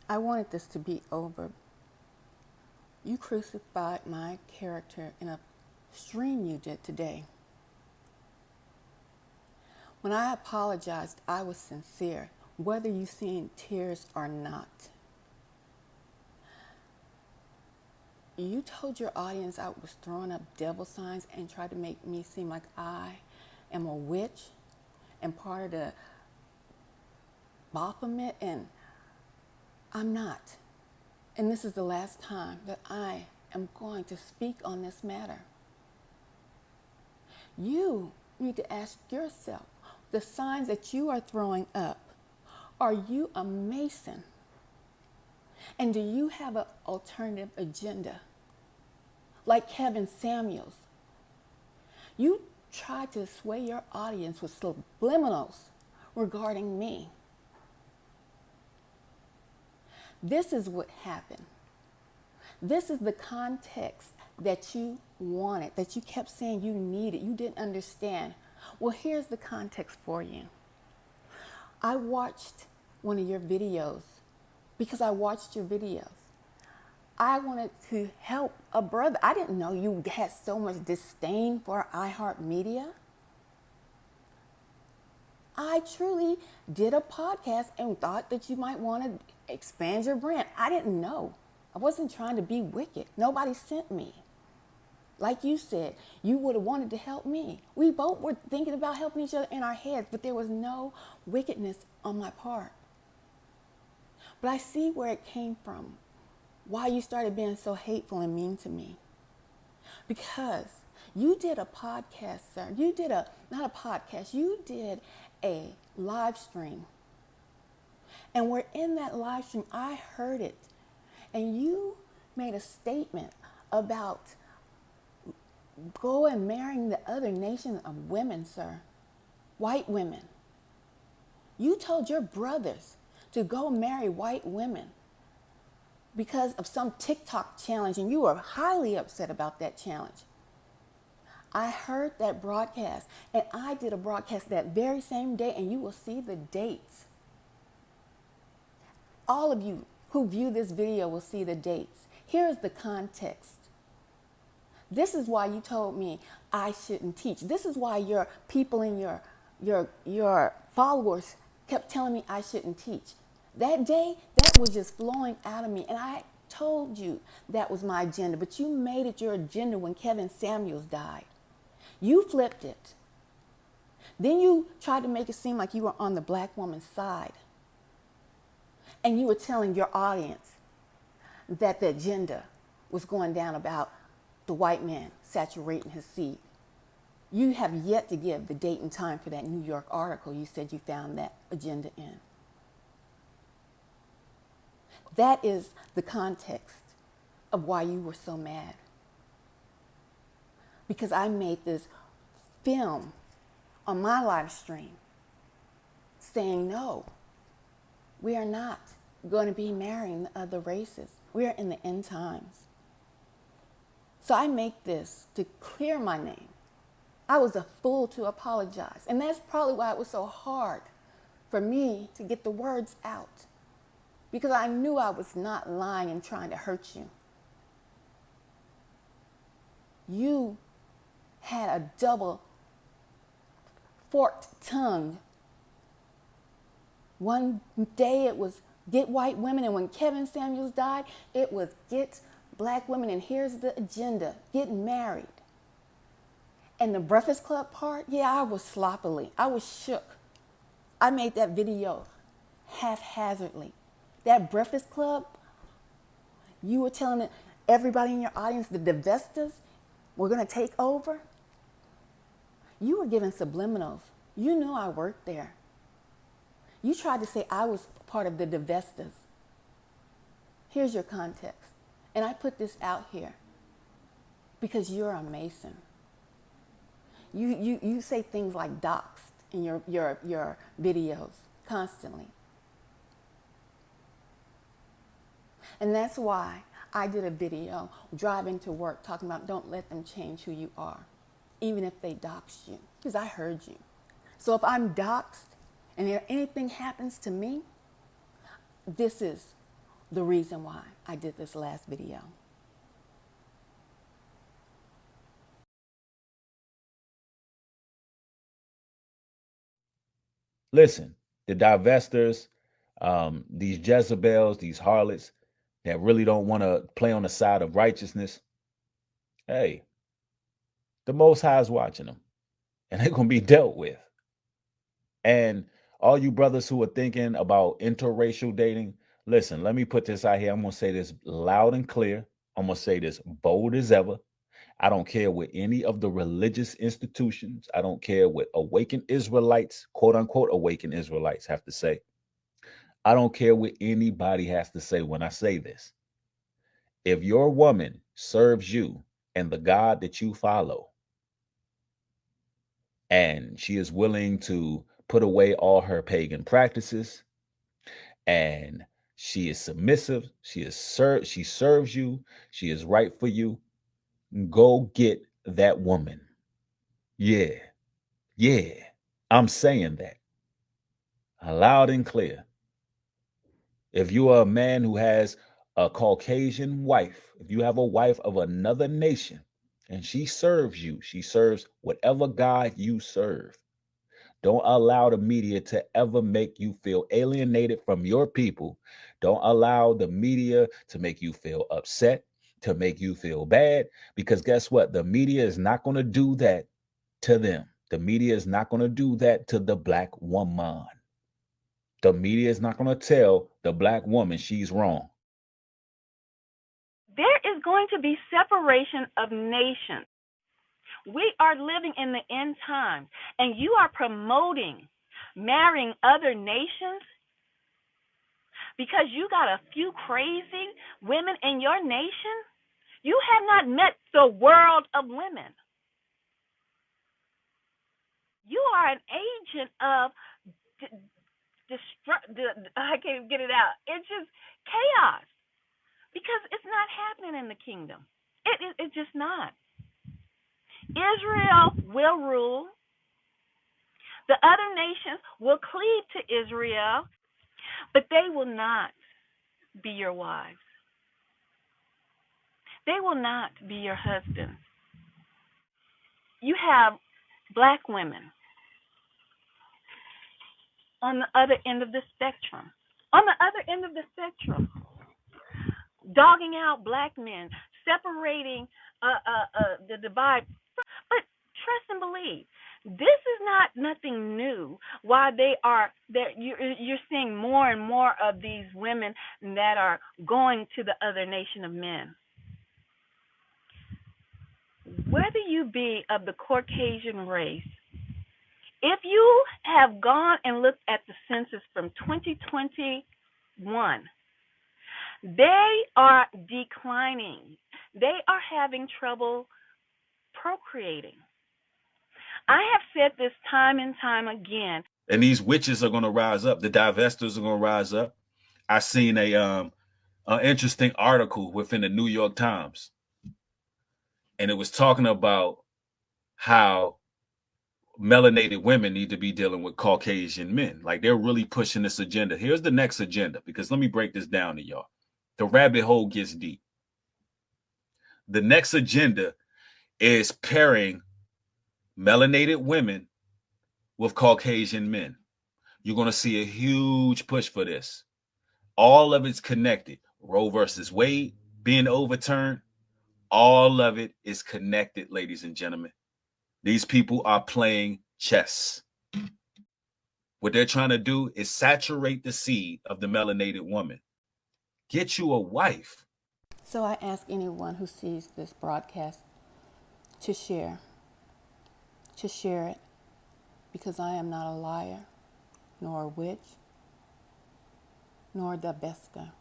I wanted this to be over. You crucified my character in a stream you did today. When I apologized, I was sincere, whether you seen tears or not. You told your audience I was throwing up devil signs and tried to make me seem like I am a witch and part of the Baphomet, and I'm not. And this is the last time that I am going to speak on this matter. You need to ask yourself, the signs that you are throwing up, are you a Mason? And do you have an alternative agenda? Like Kevin Samuels, you try to sway your audience with subliminals regarding me. This is what happened. This is the context that you wanted, that you kept saying you needed, you didn't understand. Well, here's the context for you. I watched one of your videos because I watched your videos. I wanted to help a brother. I didn't know you had so much disdain for iHeartMedia. I truly did a podcast and thought that you might want to expand your brand. I didn't know. I wasn't trying to be wicked. Nobody sent me. Like you said, you would have wanted to help me. We both were thinking about helping each other in our heads, but there was no wickedness on my part. But I see where it came from, why you started being so hateful and mean to me. Because you did a podcast, sir. You did not a podcast, you did a live stream. And we're in that live stream, I heard it. And you made a statement about go and marrying the other nation of women, sir. White women. You told your brothers to go marry white women because of some TikTok challenge, and you were highly upset about that challenge. I heard that broadcast, and I did a broadcast that very same day, and you will see the dates. All of you who view this video will see the dates. Here's the context. This is why you told me I shouldn't teach. This is why your people and your followers kept telling me I shouldn't teach. That day, that was just flowing out of me. And I told you that was my agenda, but you made it your agenda when Kevin Samuels died. You flipped it. Then you tried to make it seem like you were on the black woman's side. And you were telling your audience that the agenda was going down about the white man saturating his seed. You have yet to give the date and time for that New York article you said you found that agenda in. That is the context of why you were so mad. Because I made this film on my live stream saying, no, we are not going to be marrying the other races. We are in the end times. So I make this to clear my name. I was a fool to apologize. And that's probably why it was so hard for me to get the words out. Because I knew I was not lying and trying to hurt you. You had a double forked tongue. One day it was get white women, and when Kevin Samuels died, it was get black women, and here's the agenda, get married. And the Breakfast Club part, yeah, I was sloppily. I was shook. I made that video haphazardly. That Breakfast Club, you were telling everybody in your audience, the divestas were going to take over. You were giving subliminals. You knew I worked there. You tried to say I was part of the divestas. Here's your context. And I put this out here because you're a Mason. You say things like doxed in your videos constantly. And that's why I did a video driving to work talking about don't let them change who you are, even if they doxed you, because I heard you. So if I'm doxed and if anything happens to me, this is the reason why I did this last video. Listen, the divestors, these Jezebels, these harlots that really don't want to play on the side of righteousness, hey, the Most High is watching them and they're going to be dealt with. And all you brothers who are thinking about interracial dating, listen, let me put this out here. I'm going to say this loud and clear. I'm going to say this bold as ever. I don't care what any of the religious institutions, I don't care what awakened Israelites, quote unquote, awakened Israelites have to say. I don't care what anybody has to say when I say this. If your woman serves you and the God that you follow, and she is willing to put away all her pagan practices, and she is submissive, she serves you, she is right for you, go get that woman. Yeah, yeah, I'm saying that loud and clear. If you are a man who has a Caucasian wife, if you have a wife of another nation and she serves you, she serves whatever God you serve, don't allow the media to ever make you feel alienated from your people. Don't allow the media to make you feel upset, to make you feel bad, because guess what? The media is not going to do that to them. The media is not going to do that to the black woman. The media is not going to tell the black woman she's wrong. There is going to be separation of nations. We are living in the end times, and you are promoting marrying other nations because you got a few crazy women in your nation? You have not met the world of women. You are an agent of I can't get it out. It's just chaos because it's not happening in the kingdom. It's just not. Israel will rule. The other nations will cleave to Israel, but they will not be your wives. They will not be your husbands. You have black women on the other end of the spectrum. On the other end of the spectrum, dogging out black men, separating the divide. But trust and believe. This is not nothing new. Why they are that you're seeing more and more of these women that are going to the other nation of men. Whether you be of the Caucasian race, if you have gone and looked at the census from 2021, they are declining. They are having trouble procreating. I have said this time and time again. And these witches are going to rise up. The divestors are going to rise up. I seen an interesting article within the New York Times, and it was talking about how melanated women need to be dealing with Caucasian men. Like they're really pushing this agenda. Here's the next agenda, because let me break this down to y'all. The rabbit hole gets deep. The next agenda is pairing melanated women with Caucasian men. You're going to see a huge push for this. All of it's connected. Roe versus Wade being overturned. All of it is connected, ladies and gentlemen. These people are playing chess. What they're trying to do is saturate the seed of the melanated woman. Get you a wife. So I ask anyone who sees this broadcast to share it, because I am not a liar, nor a witch, nor the bester.